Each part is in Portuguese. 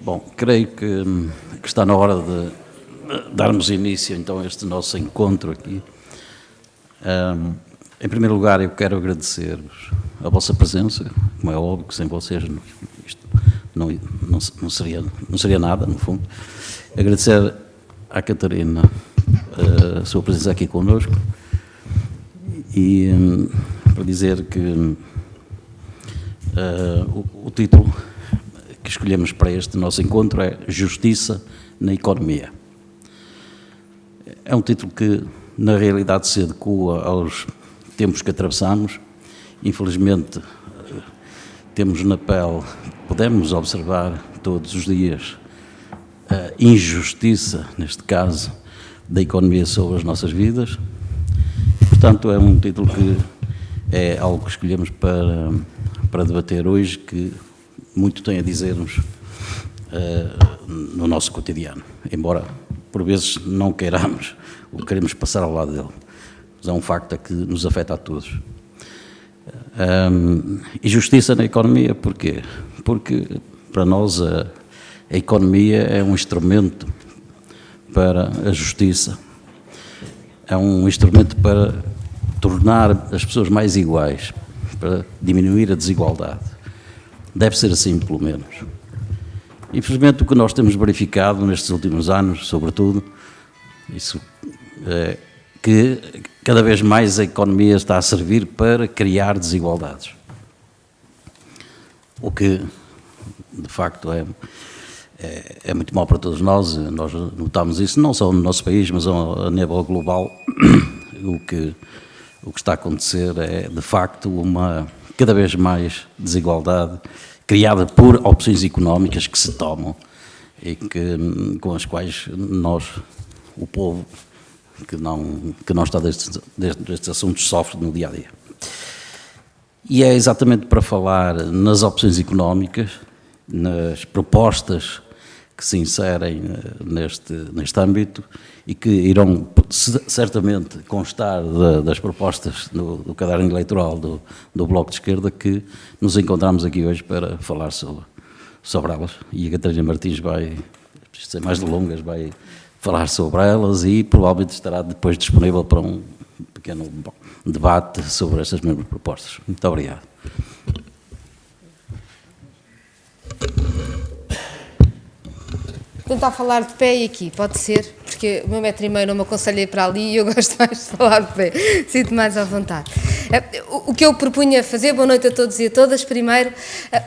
Bom, creio que está na hora de darmos início então a este nosso encontro aqui. Em primeiro lugar, eu quero agradecer-vos a vossa presença, como é óbvio que sem vocês isto não seria nada, no fundo. Agradecer à Catarina a sua presença aqui connosco e para dizer que o título que escolhemos para este nosso encontro é Justiça na Economia. É um título que, na realidade, se adequa aos tempos que atravessamos. Infelizmente, temos na pele, podemos observar todos os dias a injustiça, neste caso, da economia sobre as nossas vidas. Portanto, é um título que é algo que escolhemos para debater hoje, que muito tem a dizer-nos no nosso cotidiano, embora por vezes não queiramos ou queremos passar ao lado dele, mas é um facto que nos afeta a todos. E justiça na economia, porquê? Porque para nós a economia é um instrumento para a justiça, é um instrumento para tornar as pessoas mais iguais, para diminuir a desigualdade. Deve ser assim, pelo menos. Infelizmente, o que nós temos verificado nestes últimos anos, sobretudo, isso é que cada vez mais a economia está a servir para criar desigualdades. O que, de facto, é muito mau para todos nós. Nós notamos isso não só no nosso país, mas a nível global. O que está a acontecer é, de facto, uma cada vez mais desigualdade criada por opções económicas que se tomam e com as quais nós, o povo que não está destes assuntos, sofre no dia a dia. E é exatamente para falar nas opções económicas, nas propostas que se inserem neste âmbito e que irão certamente constar das propostas do caderno eleitoral do Bloco de Esquerda, que nos encontramos aqui hoje para falar sobre elas. E a Catarina Martins vai, sem mais delongas, vai falar sobre elas e provavelmente estará depois disponível para um pequeno debate sobre estas mesmas propostas. Muito obrigado. Tentar falar de pé e aqui, pode ser, porque o meu 1,5 m não me aconselha ir para ali e eu gosto mais de falar de pé, sinto mais à vontade. O que eu propunha fazer, boa noite a todos e a todas, primeiro,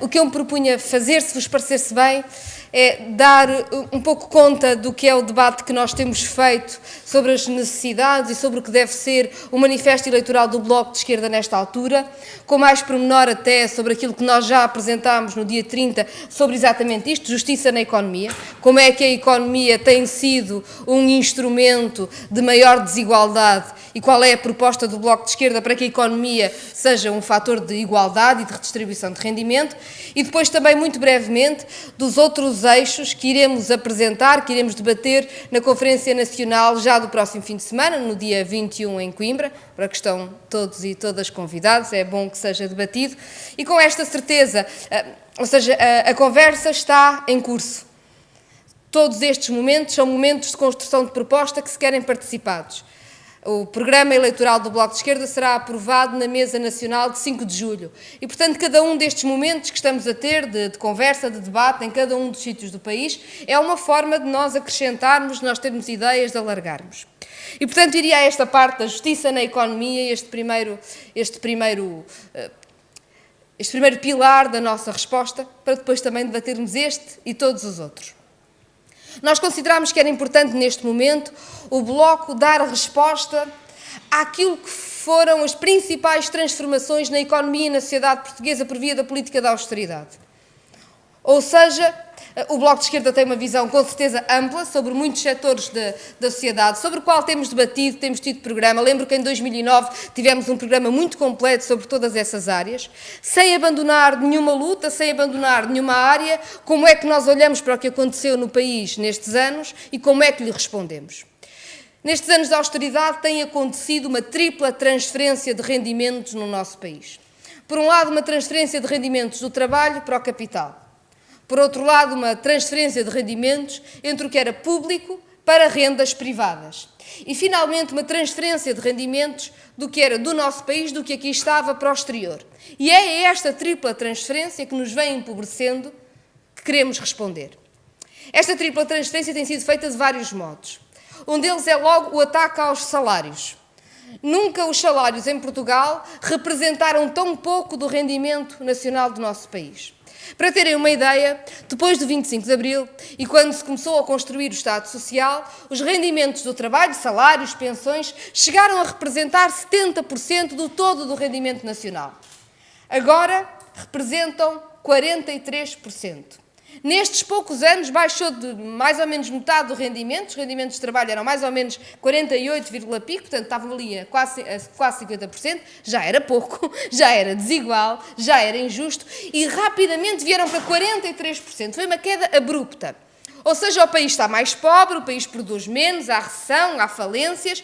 o que eu me propunha fazer, se vos parecesse bem, é dar um pouco conta do que é o debate que nós temos feito sobre as necessidades e sobre o que deve ser o manifesto eleitoral do Bloco de Esquerda nesta altura, com mais pormenor até sobre aquilo que nós já apresentámos no dia 30, sobre exatamente isto, justiça na economia, como é que a economia tem sido um instrumento de maior desigualdade e qual é a proposta do Bloco de Esquerda para que a economia seja um fator de igualdade e de redistribuição de rendimento, e depois também, muito brevemente, dos outros eixos que iremos apresentar, que iremos debater na Conferência Nacional já do próximo fim de semana, no dia 21 em Coimbra, para que estão todos e todas convidados, é bom que seja debatido, e com esta certeza, ou seja, a conversa está em curso. Todos estes momentos são momentos de construção de proposta que se querem participados. O programa eleitoral do Bloco de Esquerda será aprovado na Mesa Nacional de 5 de julho. E, portanto, cada um destes momentos que estamos a ter de conversa, de debate, em cada um dos sítios do país, é uma forma de nós acrescentarmos, de nós termos ideias, de alargarmos. E, portanto, iria a esta parte da justiça na economia, este primeiro pilar da nossa resposta, para depois também debatermos este e todos os outros. Nós consideramos que era importante, neste momento, o Bloco dar resposta àquilo que foram as principais transformações na economia e na sociedade portuguesa por via da política da austeridade. Ou seja, o Bloco de Esquerda tem uma visão com certeza ampla sobre muitos setores da sociedade, sobre o qual temos debatido, temos tido programa. Lembro que em 2009 tivemos um programa muito completo sobre todas essas áreas, sem abandonar nenhuma luta, sem abandonar nenhuma área. Como é que nós olhamos para o que aconteceu no país nestes anos e como é que lhe respondemos? Nestes anos de austeridade tem acontecido uma tripla transferência de rendimentos no nosso país. Por um lado, uma transferência de rendimentos do trabalho para o capital. Por outro lado, uma transferência de rendimentos entre o que era público para rendas privadas. E, finalmente, uma transferência de rendimentos do que era do nosso país, do que aqui estava, para o exterior. E é esta tripla transferência que nos vem empobrecendo que queremos responder. Esta tripla transferência tem sido feita de vários modos. Um deles é logo o ataque aos salários. Nunca os salários em Portugal representaram tão pouco do rendimento nacional do nosso país. Para terem uma ideia, depois do 25 de Abril e quando se começou a construir o Estado Social, os rendimentos do trabalho, salários, pensões, chegaram a representar 70% do todo do rendimento nacional. Agora representam 43%. Nestes poucos anos baixou de mais ou menos metade do rendimento, os rendimentos de trabalho eram mais ou menos 48, pico, portanto estavam ali a quase 50%, já era pouco, já era desigual, já era injusto e rapidamente vieram para 43%, foi uma queda abrupta. Ou seja, o país está mais pobre, o país produz menos, há recessão, há falências,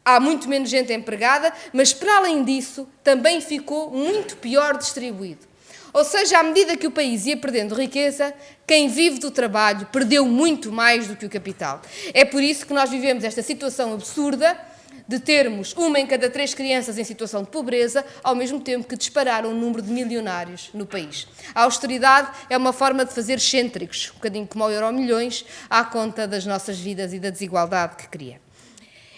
há muito menos gente empregada, mas para além disso também ficou muito pior distribuído. Ou seja, à medida que o país ia perdendo riqueza, quem vive do trabalho perdeu muito mais do que o capital. É por isso que nós vivemos esta situação absurda de termos 1 em cada 3 crianças em situação de pobreza, ao mesmo tempo que dispararam o número de milionários no país. A austeridade é uma forma de fazer excêntricos, um bocadinho como o Euromilhões, à conta das nossas vidas e da desigualdade que cria.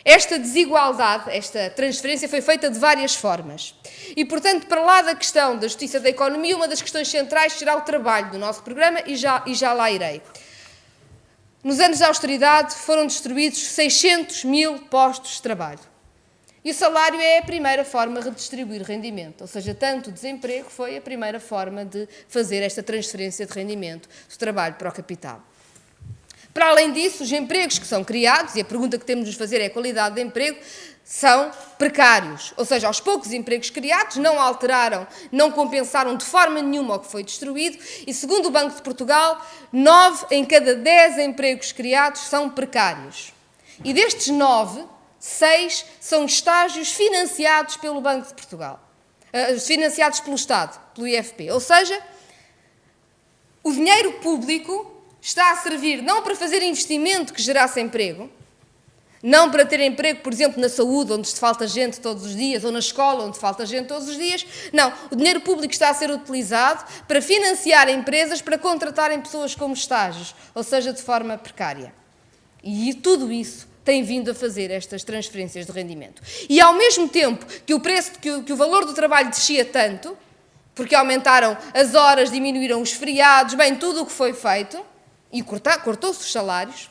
Esta desigualdade, esta transferência foi feita de várias formas. E, portanto, para lá da questão da justiça da economia, uma das questões centrais será o trabalho do nosso programa e já lá irei. Nos anos de austeridade foram destruídos 600 mil postos de trabalho. E o salário é a primeira forma de redistribuir rendimento, ou seja, tanto o desemprego foi a primeira forma de fazer esta transferência de rendimento do trabalho para o capital. Para além disso, os empregos que são criados, e a pergunta que temos de nos fazer é a qualidade de emprego, são precários. Ou seja, os poucos empregos criados não alteraram, não compensaram de forma nenhuma o que foi destruído e, segundo o Banco de Portugal, 9 em cada 10 empregos criados são precários. E destes 9, 6 são estágios financiados pelo Banco de Portugal, financiados pelo Estado, pelo IFP. Ou seja, o dinheiro público está a servir não para fazer investimento que gerasse emprego, não para ter emprego, por exemplo, na saúde, onde falta gente todos os dias, ou na escola, onde falta gente todos os dias. Não, o dinheiro público está a ser utilizado para financiar empresas para contratarem pessoas como estágios, ou seja, de forma precária. E tudo isso tem vindo a fazer estas transferências de rendimento. E ao mesmo tempo que o valor do trabalho descia tanto, porque aumentaram as horas, diminuíram os feriados, bem, tudo o que foi feito, e cortou-se os salários,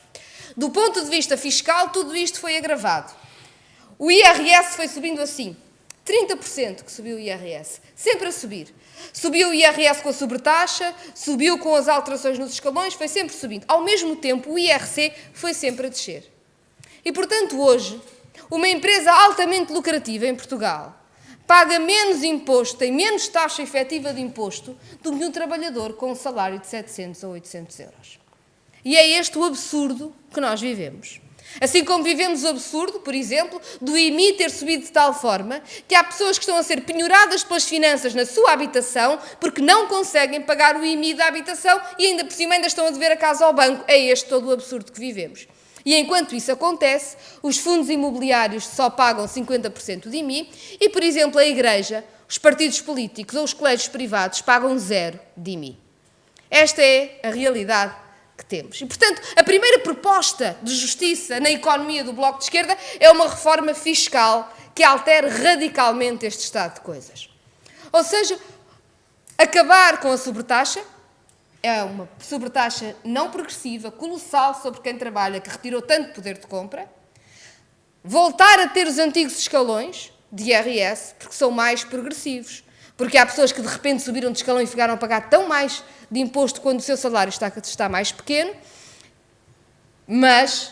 do ponto de vista fiscal, tudo isto foi agravado. O IRS foi subindo assim, 30% que subiu o IRS, sempre a subir. Subiu o IRS com a sobretaxa, subiu com as alterações nos escalões, foi sempre subindo. Ao mesmo tempo, o IRC foi sempre a descer. E, portanto, hoje, uma empresa altamente lucrativa em Portugal paga menos imposto, tem menos taxa efetiva de imposto do que um trabalhador com um salário de 700 ou 800 euros. E é este o absurdo que nós vivemos. Assim como vivemos o absurdo, por exemplo, do IMI ter subido de tal forma que há pessoas que estão a ser penhoradas pelas finanças na sua habitação porque não conseguem pagar o IMI da habitação e ainda por cima ainda estão a dever a casa ao banco. É este todo o absurdo que vivemos. E enquanto isso acontece, os fundos imobiliários só pagam 50% de IMI e, por exemplo, a Igreja, os partidos políticos ou os colégios privados pagam 0 de IMI. Esta é a realidade que temos. E, portanto, a primeira proposta de justiça na economia do Bloco de Esquerda é uma reforma fiscal que altere radicalmente este estado de coisas. Ou seja, acabar com a sobretaxa, é uma sobretaxa não progressiva, colossal sobre quem trabalha, que retirou tanto poder de compra, voltar a ter os antigos escalões de IRS, porque são mais progressivos. Porque há pessoas que de repente subiram de escalão e ficaram a pagar tão mais de imposto quando o seu salário está mais pequeno, mas,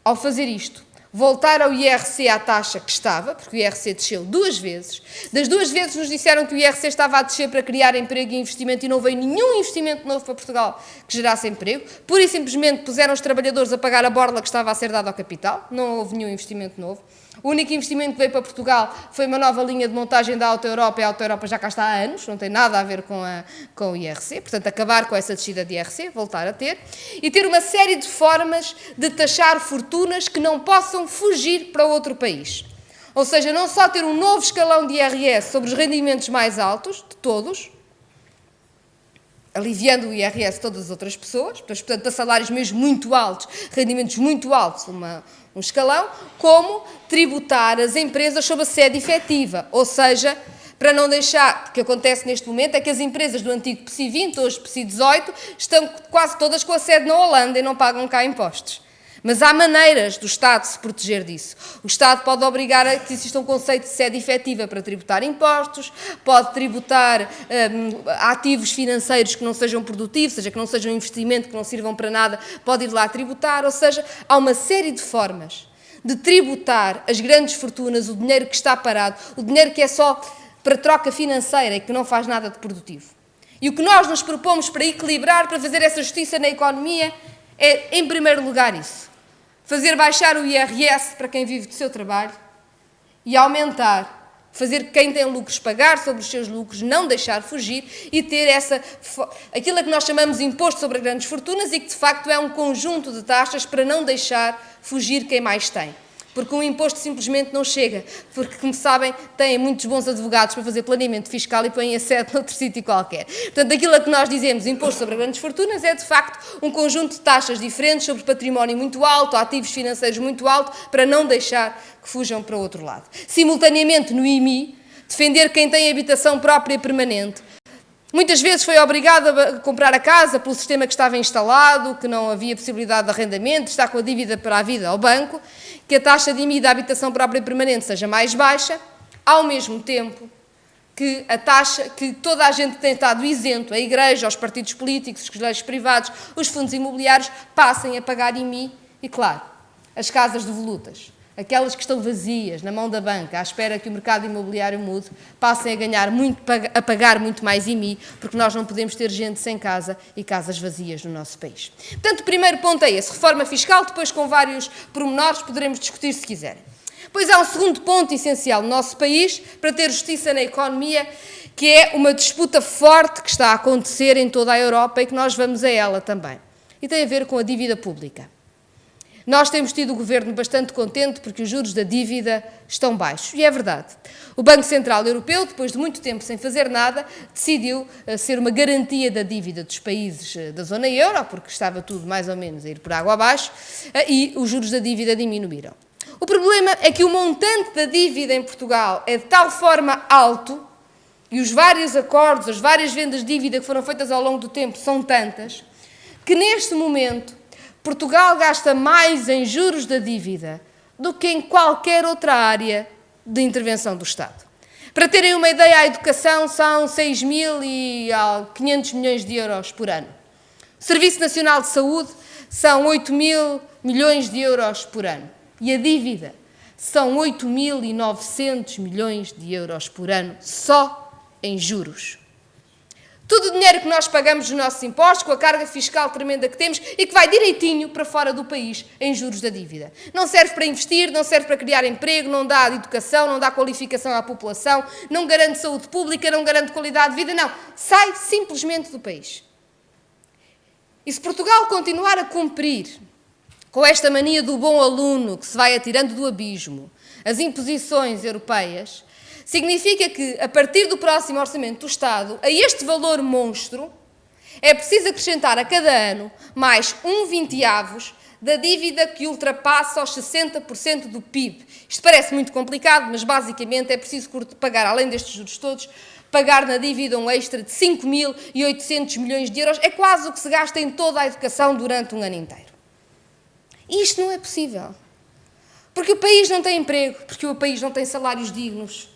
ao fazer isto, voltar ao IRC à taxa que estava, porque o IRC desceu 2 vezes, das 2 vezes nos disseram que o IRC estava a descer para criar emprego e investimento e não veio nenhum investimento novo para Portugal que gerasse emprego, pura e simplesmente puseram os trabalhadores a pagar a borla que estava a ser dada ao capital, não houve nenhum investimento novo. O único investimento que veio para Portugal foi uma nova linha de montagem da Auto Europa, e a Auto Europa já cá está há anos, não tem nada a ver com o IRC, portanto, acabar com essa descida de IRC, voltar a ter, e ter uma série de formas de taxar fortunas que não possam fugir para outro país. Ou seja, não só ter um novo escalão de IRS sobre os rendimentos mais altos, de todos, aliviando o IRS de todas as outras pessoas, portanto, para salários mesmo muito altos, rendimentos muito altos, um escalão, como tributar as empresas sob a sede efetiva, ou seja, para não deixar, o que acontece neste momento é que as empresas do antigo PSI 20, hoje PSI 18, estão quase todas com a sede na Holanda e não pagam cá impostos. Mas há maneiras do Estado se proteger disso. O Estado pode obrigar a que exista um conceito de sede efetiva para tributar impostos, pode tributar ativos financeiros que não sejam produtivos, ou seja, que não sejam investimento, que não sirvam para nada, pode ir lá tributar, ou seja, há uma série de formas de tributar as grandes fortunas, o dinheiro que está parado, o dinheiro que é só para troca financeira e que não faz nada de produtivo. E o que nós nos propomos para equilibrar, para fazer essa justiça na economia, é, em primeiro lugar, isso. Fazer baixar o IRS para quem vive do seu trabalho e aumentar, fazer quem tem lucros pagar sobre os seus lucros, não deixar fugir e ter aquilo que nós chamamos de imposto sobre as grandes fortunas e que de facto é um conjunto de taxas para não deixar fugir quem mais tem. Porque um imposto simplesmente não chega, porque, como sabem, têm muitos bons advogados para fazer planeamento fiscal e põem a sede noutro sítio qualquer. Portanto, aquilo a que nós dizemos, imposto sobre grandes fortunas, é de facto um conjunto de taxas diferentes sobre património muito alto, ativos financeiros muito alto, para não deixar que fujam para o outro lado. Simultaneamente, no IMI, defender quem tem habitação própria permanente. Muitas vezes foi obrigado a comprar a casa pelo sistema que estava instalado, que não havia possibilidade de arrendamento, está com a dívida para a vida ao banco, que a taxa de IMI da habitação própria permanente seja mais baixa, ao mesmo tempo que a taxa, que toda a gente tem estado isento, a Igreja, os partidos políticos, os colégios privados, os fundos imobiliários, passem a pagar IMI e, claro, as casas devolutas. Aquelas que estão vazias, na mão da banca, à espera que o mercado imobiliário mude, passem a pagar muito mais IMI, porque nós não podemos ter gente sem casa e casas vazias no nosso país. Portanto, o primeiro ponto é esse, reforma fiscal, depois com vários pormenores poderemos discutir se quiserem. Pois há um segundo ponto essencial no nosso país, para ter justiça na economia, que é uma disputa forte que está a acontecer em toda a Europa e que nós vamos a ela também. E tem a ver com a dívida pública. Nós temos tido o governo bastante contente porque os juros da dívida estão baixos. E é verdade. O Banco Central Europeu, depois de muito tempo sem fazer nada, decidiu ser uma garantia da dívida dos países da zona euro, porque estava tudo mais ou menos a ir por água abaixo, e os juros da dívida diminuíram. O problema é que o montante da dívida em Portugal é de tal forma alto, e os vários acordos, as várias vendas de dívida que foram feitas ao longo do tempo são tantas, que neste momento Portugal gasta mais em juros da dívida do que em qualquer outra área de intervenção do Estado. Para terem uma ideia, a educação são 6.500 milhões de euros por ano. O Serviço Nacional de Saúde são 8.000 milhões de euros por ano. E a dívida são 8.900 milhões de euros por ano, só em juros. Todo o dinheiro que nós pagamos dos nossos impostos, com a carga fiscal tremenda que temos e que vai direitinho para fora do país em juros da dívida. Não serve para investir, não serve para criar emprego, não dá educação, não dá qualificação à população, não garante saúde pública, não garante qualidade de vida, não. Sai simplesmente do país. E se Portugal continuar a cumprir com esta mania do bom aluno que se vai atirando do abismo, as imposições europeias, significa que, a partir do próximo Orçamento do Estado, a este valor monstro, é preciso acrescentar a cada ano mais 1/20 da dívida que ultrapassa os 60% do PIB. Isto parece muito complicado, mas basicamente é preciso pagar, além destes juros todos, pagar na dívida um extra de 5.800 milhões de euros. É quase o que se gasta em toda a educação durante um ano inteiro. E isto não é possível. Porque o país não tem emprego, porque o país não tem salários dignos,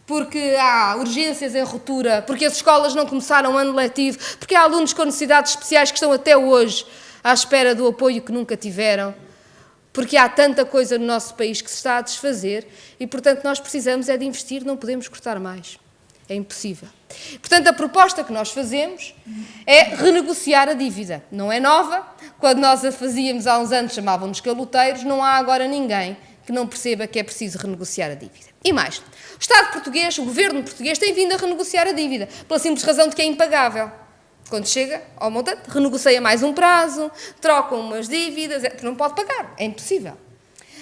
porque há urgências em ruptura, porque as escolas não começaram o ano letivo, porque há alunos com necessidades especiais que estão até hoje à espera do apoio que nunca tiveram, porque há tanta coisa no nosso país que se está a desfazer e, portanto, nós precisamos é de investir, não podemos cortar mais. É impossível. Portanto, a proposta que nós fazemos é renegociar a dívida. Não é nova. Quando nós a fazíamos há uns anos chamavam-nos caloteiros, não há agora ninguém que não perceba que é preciso renegociar a dívida. E mais, o Estado português, o governo português tem vindo a renegociar a dívida, pela simples razão de que é impagável. Quando chega ao montante, renegocia mais um prazo, troca umas dívidas, não pode pagar, é impossível.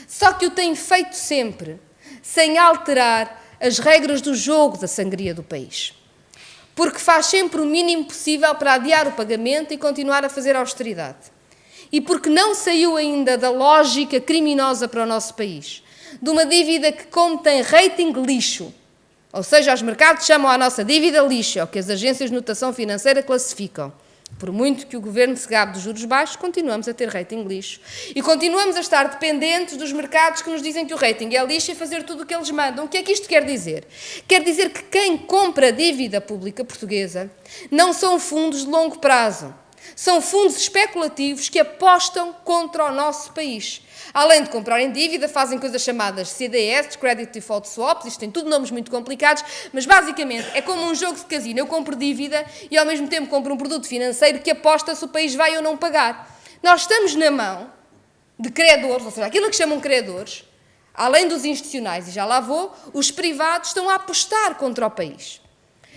Só que o tem feito sempre, sem alterar as regras do jogo da sangria do país. Porque faz sempre o mínimo possível para adiar o pagamento e continuar a fazer austeridade. E porque não saiu ainda da lógica criminosa para o nosso país, de uma dívida que, como tem rating lixo, ou seja, os mercados chamam a nossa dívida lixo, é o que as agências de notação financeira classificam. Por muito que o governo se gabe dos juros baixos, continuamos a ter rating lixo. E continuamos a estar dependentes dos mercados que nos dizem que o rating é lixo e fazer tudo o que eles mandam. O que é que isto quer dizer? Quer dizer que quem compra dívida pública portuguesa não são fundos de longo prazo. São fundos especulativos que apostam contra o nosso país. Além de comprarem dívida, fazem coisas chamadas CDS, Credit Default Swaps, isto tem tudo nomes muito complicados, mas basicamente é como um jogo de casino. Eu compro dívida e ao mesmo tempo compro um produto financeiro que aposta se o país vai ou não pagar. Nós estamos na mão de credores, ou seja, aquilo que chamam credores, além dos institucionais, e já lá vou, os privados estão a apostar contra o país.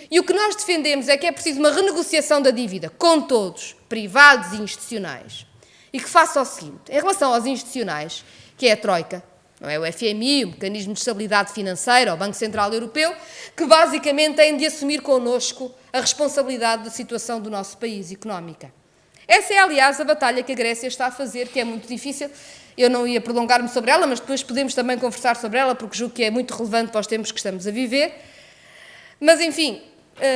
E o que nós defendemos é que é preciso uma renegociação da dívida com todos, privados e institucionais. E que faça o seguinte, em relação aos institucionais, que é a Troika, não é o FMI, o Mecanismo de Estabilidade Financeira, o Banco Central Europeu, que basicamente têm de assumir connosco a responsabilidade da situação do nosso país económica. Essa é, aliás, a batalha que a Grécia está a fazer, que é muito difícil. Eu não ia prolongar-me sobre ela, mas depois podemos também conversar sobre ela, porque julgo que é muito relevante para os tempos que estamos a viver. Mas, enfim,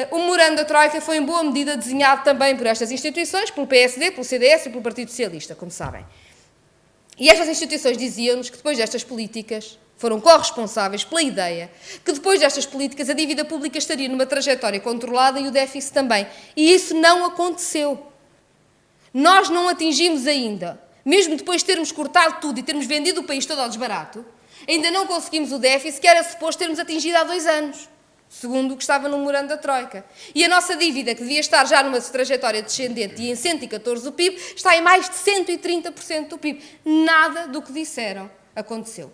o memorando da Troika foi em boa medida desenhado também por estas instituições, pelo PSD, pelo CDS e pelo Partido Socialista, como sabem. E estas instituições diziam-nos que depois destas políticas foram corresponsáveis pela ideia que depois destas políticas a dívida pública estaria numa trajetória controlada e o déficit também. E isso não aconteceu. Nós não atingimos ainda, mesmo depois de termos cortado tudo e termos vendido o país todo ao desbarato, ainda não conseguimos o déficit que era suposto termos atingido há 2 anos. Segundo o que estava no memorando da Troika. E a nossa dívida, que devia estar já numa trajetória descendente e em 114% do PIB, está em mais de 130% do PIB. Nada do que disseram aconteceu.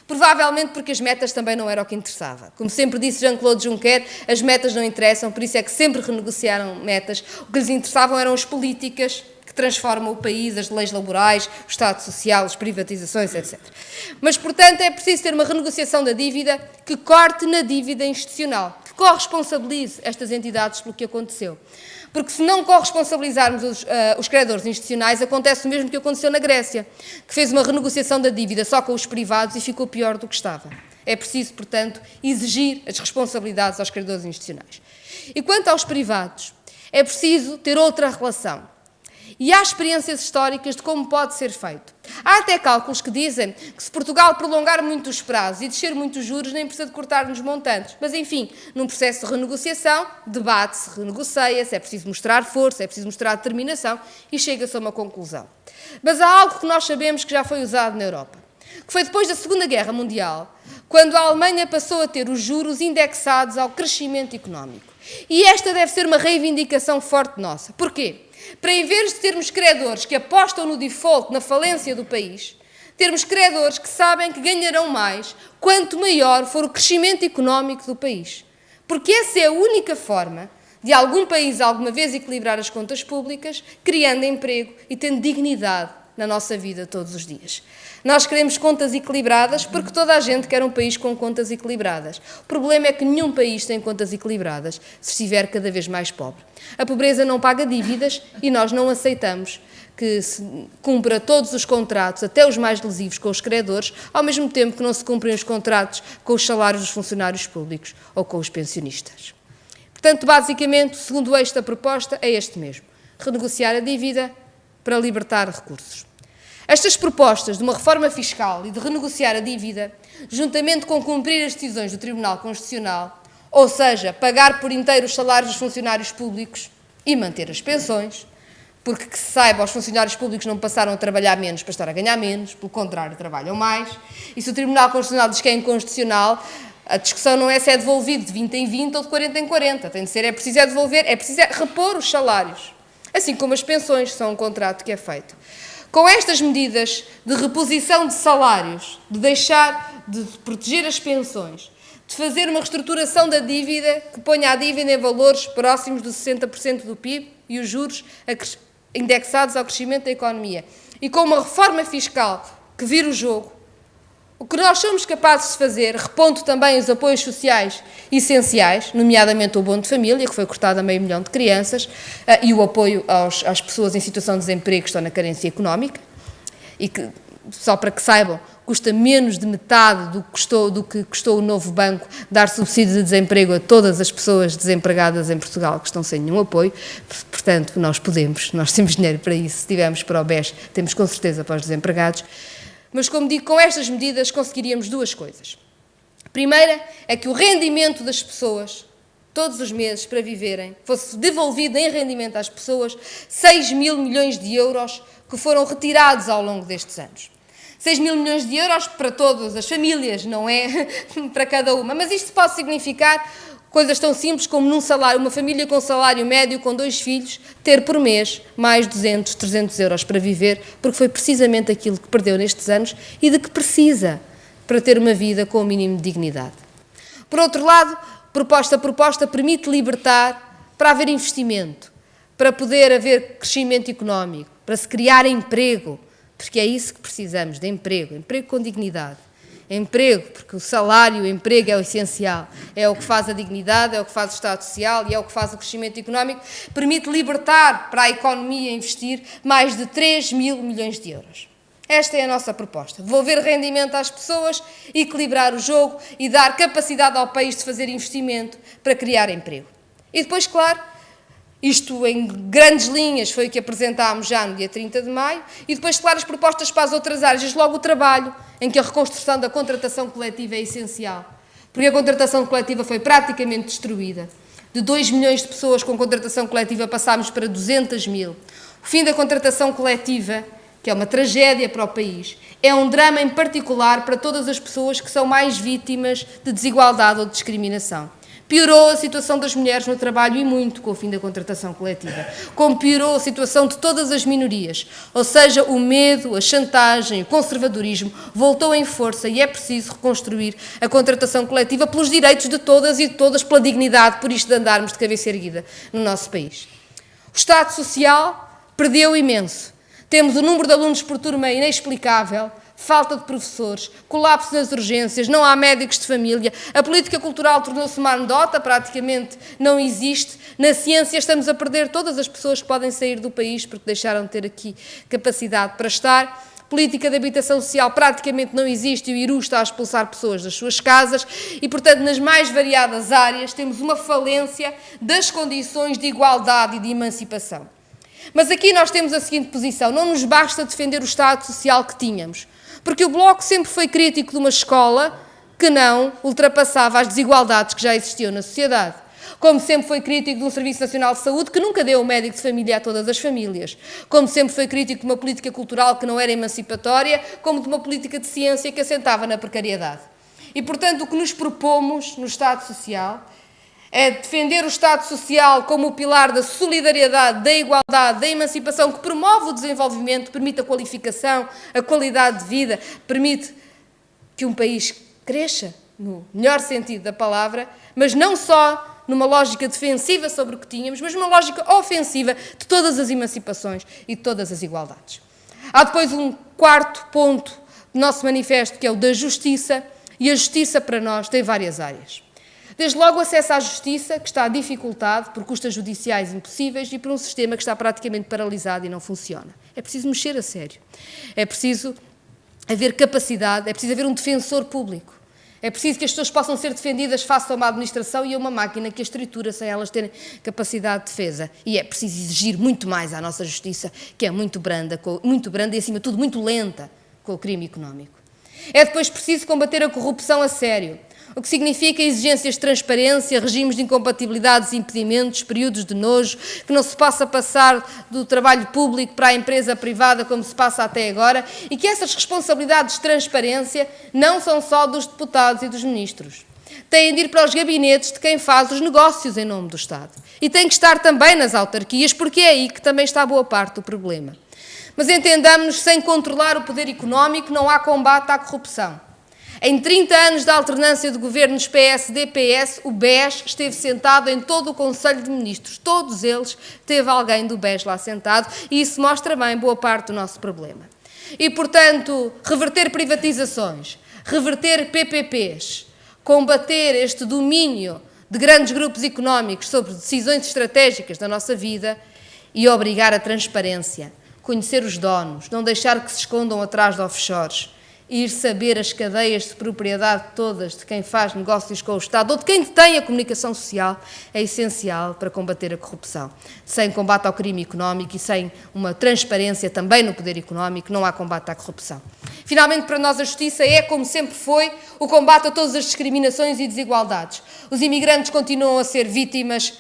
Provavelmente porque as metas também não era o que interessava. Como sempre disse Jean-Claude Juncker, as metas não interessam, por isso é que sempre renegociaram metas. O que lhes interessavam eram as políticas que transformam o país, as leis laborais, o Estado Social, as privatizações, etc. Mas, portanto, é preciso ter uma renegociação da dívida que corte na dívida institucional, que corresponsabilize estas entidades pelo que aconteceu. Porque se não corresponsabilizarmos os credores institucionais, acontece o mesmo que aconteceu na Grécia, que fez uma renegociação da dívida só com os privados e ficou pior do que estava. É preciso, portanto, exigir as responsabilidades aos credores institucionais. E quanto aos privados, é preciso ter outra relação. E há experiências históricas de como pode ser feito. Há até cálculos que dizem que se Portugal prolongar muito os prazos e descer muito os juros, nem precisa de cortar nos montantes. Mas, enfim, num processo de renegociação, debate-se, renegocia-se, é preciso mostrar força, é preciso mostrar determinação e chega-se a uma conclusão. Mas há algo que nós sabemos que já foi usado na Europa, que foi depois da Segunda Guerra Mundial, quando a Alemanha passou a ter os juros indexados ao crescimento económico. E esta deve ser uma reivindicação forte nossa. Porquê? Para, em vez de termos credores que apostam no default, na falência do país, termos credores que sabem que ganharão mais quanto maior for o crescimento económico do país. Porque essa é a única forma de algum país alguma vez equilibrar as contas públicas, criando emprego e tendo dignidade na nossa vida todos os dias. Nós queremos contas equilibradas porque toda a gente quer um país com contas equilibradas. O problema é que nenhum país tem contas equilibradas se estiver cada vez mais pobre. A pobreza não paga dívidas e nós não aceitamos que se cumpra todos os contratos, até os mais lesivos, com os credores, ao mesmo tempo que não se cumprem os contratos com os salários dos funcionários públicos ou com os pensionistas. Portanto, basicamente, o segundo eixo da proposta é este mesmo: renegociar a dívida para libertar recursos. Estas propostas de uma reforma fiscal e de renegociar a dívida, juntamente com cumprir as decisões do Tribunal Constitucional, ou seja, pagar por inteiro os salários dos funcionários públicos e manter as pensões, porque que se saiba, os funcionários públicos não passaram a trabalhar menos para estar a ganhar menos, pelo contrário, trabalham mais, e se o Tribunal Constitucional diz que é inconstitucional, a discussão não é se é devolvido de 20 em 20 ou de 40 em 40, tem de ser, é preciso repor os salários, assim como as pensões, são um contrato que é feito. Com estas medidas de reposição de salários, de deixar de proteger as pensões, de fazer uma reestruturação da dívida que ponha a dívida em valores próximos dos 60% do PIB e os juros indexados ao crescimento da economia, e com uma reforma fiscal que vira o jogo, o que nós somos capazes de fazer, repondo também os apoios sociais essenciais, nomeadamente o abono de família, que foi cortado a 500 mil de crianças, e o apoio às pessoas em situação de desemprego que estão na carência económica, e que, só para que saibam, custa menos de metade do que custou o novo banco dar subsídio de desemprego a todas as pessoas desempregadas em Portugal que estão sem nenhum apoio. Portanto, nós temos dinheiro para isso. Se tivermos para o BES, temos com certeza para os desempregados. Mas, como digo, com estas medidas conseguiríamos duas coisas. A primeira é que o rendimento das pessoas, todos os meses para viverem, fosse devolvido em rendimento às pessoas 6 mil milhões de euros que foram retirados ao longo destes anos. 6 mil milhões de euros para todas as famílias, não é para cada uma. Mas isto pode significar coisas tão simples como uma família com salário médio com 2 filhos, ter por mês mais 200, 300 euros para viver, porque foi precisamente aquilo que perdeu nestes anos e de que precisa para ter uma vida com o mínimo de dignidade. Por outro lado, proposta a proposta permite libertar para haver investimento, para poder haver crescimento económico, para se criar emprego, porque é isso que precisamos, de emprego com dignidade. Emprego, porque o salário, o emprego é o essencial, é o que faz a dignidade, é o que faz o Estado Social e é o que faz o crescimento económico, permite libertar para a economia investir mais de 3 mil milhões de euros. Esta é a nossa proposta, devolver rendimento às pessoas, equilibrar o jogo e dar capacidade ao país de fazer investimento para criar emprego. E depois, claro, isto em grandes linhas foi o que apresentámos já no dia 30 de maio, e depois, claro, as propostas para as outras áreas, desde logo o trabalho, em que a reconstrução da contratação coletiva é essencial, porque a contratação coletiva foi praticamente destruída. De 2 milhões de pessoas com contratação coletiva passámos para 200 mil. O fim da contratação coletiva, que é uma tragédia para o país, é um drama em particular para todas as pessoas que são mais vítimas de desigualdade ou de discriminação. Piorou a situação das mulheres no trabalho e muito com o fim da contratação coletiva, como piorou a situação de todas as minorias, ou seja, o medo, a chantagem, o conservadorismo voltou em força e é preciso reconstruir a contratação coletiva pelos direitos de todas e de todas, pela dignidade, por isto de andarmos de cabeça erguida no nosso país. O Estado Social perdeu imenso. Temos um número de alunos por turma inexplicável, falta de professores, colapso nas urgências, não há médicos de família, a política cultural tornou-se uma anedota, praticamente não existe, na ciência estamos a perder todas as pessoas que podem sair do país porque deixaram de ter aqui capacidade para estar, política de habitação social praticamente não existe e o IRU está a expulsar pessoas das suas casas e, portanto, nas mais variadas áreas temos uma falência das condições de igualdade e de emancipação. Mas aqui nós temos a seguinte posição, não nos basta defender o Estado Social que tínhamos, porque o Bloco sempre foi crítico de uma escola que não ultrapassava as desigualdades que já existiam na sociedade. Como sempre foi crítico de um Serviço Nacional de Saúde que nunca deu um médico de família a todas as famílias. Como sempre foi crítico de uma política cultural que não era emancipatória, como de uma política de ciência que assentava na precariedade. E, portanto, o que nos propomos no Estado Social é defender o Estado Social como o pilar da solidariedade, da igualdade, da emancipação, que promove o desenvolvimento, permite a qualificação, a qualidade de vida, permite que um país cresça, no melhor sentido da palavra, mas não só numa lógica defensiva sobre o que tínhamos, mas numa lógica ofensiva de todas as emancipações e de todas as igualdades. Há depois um quarto ponto do nosso manifesto, que é o da justiça, e a justiça para nós tem várias áreas. Desde logo o acesso à justiça, que está dificultado por custas judiciais impossíveis e por um sistema que está praticamente paralisado e não funciona. É preciso mexer a sério. É preciso haver capacidade, é preciso haver um defensor público. É preciso que as pessoas possam ser defendidas face a uma administração e a uma máquina que as tritura sem elas terem capacidade de defesa. E é preciso exigir muito mais à nossa justiça, que é muito branda e, acima de tudo, muito lenta com o crime económico. É depois preciso combater a corrupção a sério, o que significa exigências de transparência, regimes de incompatibilidades e impedimentos, períodos de nojo, que não se possa passar do trabalho público para a empresa privada como se passa até agora, e que essas responsabilidades de transparência não são só dos deputados e dos ministros. Têm de ir para os gabinetes de quem faz os negócios em nome do Estado. E têm que estar também nas autarquias, porque é aí que também está boa parte do problema. Mas entendamos-nos, sem controlar o poder económico não há combate à corrupção. Em 30 anos de alternância de governos PSD-PS, o BES esteve sentado em todo o Conselho de Ministros. Todos eles teve alguém do BES lá sentado e isso mostra bem boa parte do nosso problema. E, portanto, reverter privatizações, reverter PPPs, combater este domínio de grandes grupos económicos sobre decisões estratégicas da nossa vida e obrigar a transparência, conhecer os donos, não deixar que se escondam atrás de offshores, ir saber as cadeias de propriedade todas de quem faz negócios com o Estado ou de quem detém a comunicação social é essencial para combater a corrupção. Sem combate ao crime económico e sem uma transparência também no poder económico, não há combate à corrupção. Finalmente, para nós a justiça é, como sempre foi, o combate a todas as discriminações e desigualdades. Os imigrantes continuam a ser vítimas,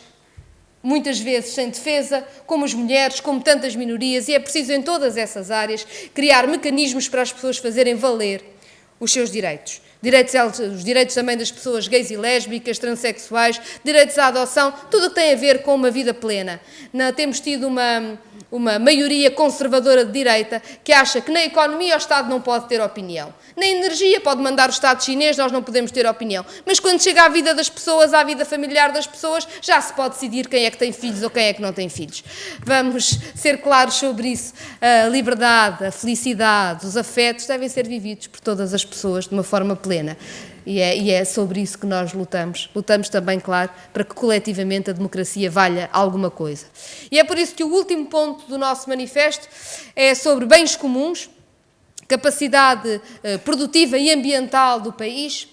muitas vezes sem defesa, como as mulheres, como tantas minorias, e é preciso em todas essas áreas criar mecanismos para as pessoas fazerem valer os seus direitos. Os direitos também das pessoas gays e lésbicas, transexuais, direitos à adoção, tudo o que tem a ver com uma vida plena. Temos tido uma maioria conservadora de direita que acha que na economia o Estado não pode ter opinião. Na energia pode mandar o Estado chinês, nós não podemos ter opinião. Mas quando chega à vida das pessoas, à vida familiar das pessoas, já se pode decidir quem é que tem filhos ou quem é que não tem filhos. Vamos ser claros sobre isso. A liberdade, a felicidade, os afetos devem ser vividos por todas as pessoas de uma forma plena. E é sobre isso que nós lutamos. Lutamos também, claro, para que coletivamente a democracia valha alguma coisa. E é por isso que o último ponto do nosso manifesto é sobre bens comuns, capacidade produtiva e ambiental do país,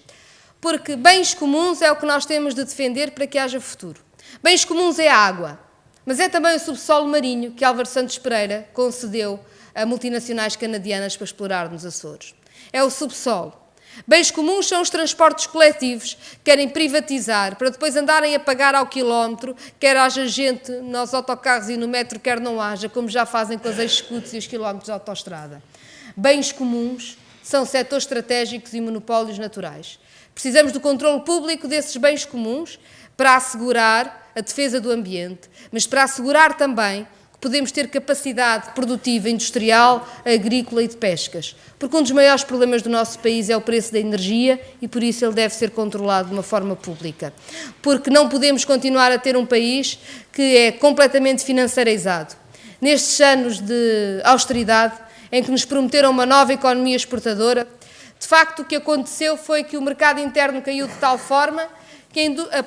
porque bens comuns é o que nós temos de defender para que haja futuro. Bens comuns é a água, mas é também o subsolo marinho que Álvaro Santos Pereira concedeu a multinacionais canadianas para explorar nos Açores. É o subsolo. Bens comuns são os transportes coletivos que querem privatizar para depois andarem a pagar ao quilómetro, quer haja gente nos autocarros e no metro, quer não haja, como já fazem com as ex-scuts e os quilómetros de autoestrada. Bens comuns são setores estratégicos e monopólios naturais. Precisamos do controle público desses bens comuns para assegurar a defesa do ambiente, mas para assegurar também que podemos ter capacidade produtiva, industrial, agrícola e de pescas. Porque um dos maiores problemas do nosso país é o preço da energia e por isso ele deve ser controlado de uma forma pública. Porque não podemos continuar a ter um país que é completamente financeirizado. Nestes anos de austeridade, em que nos prometeram uma nova economia exportadora, de facto o que aconteceu foi que o mercado interno caiu de tal forma que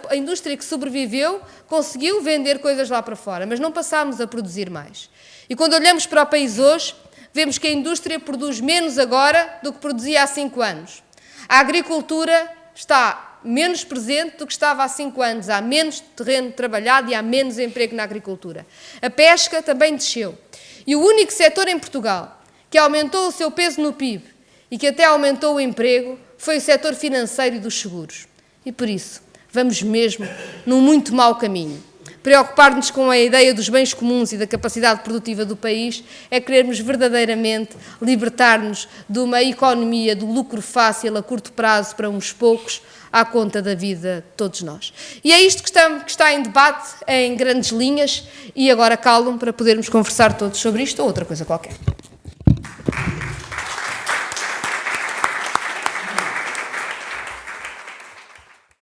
a indústria que sobreviveu conseguiu vender coisas lá para fora, mas não passámos a produzir mais. E quando olhamos para o país hoje, vemos que a indústria produz menos agora do que produzia há 5 anos. A agricultura está menos presente do que estava há 5 anos, há menos terreno trabalhado e há menos emprego na agricultura. A pesca também desceu. E o único setor em Portugal que aumentou o seu peso no PIB e que até aumentou o emprego foi o setor financeiro e dos seguros. E por isso, vamos mesmo num muito mau caminho. Preocupar-nos com a ideia dos bens comuns e da capacidade produtiva do país é querermos verdadeiramente libertar-nos de uma economia do lucro fácil a curto prazo para uns poucos, à conta da vida de todos nós. E é isto que está em debate em grandes linhas e agora calo-me para podermos conversar todos sobre isto ou outra coisa qualquer.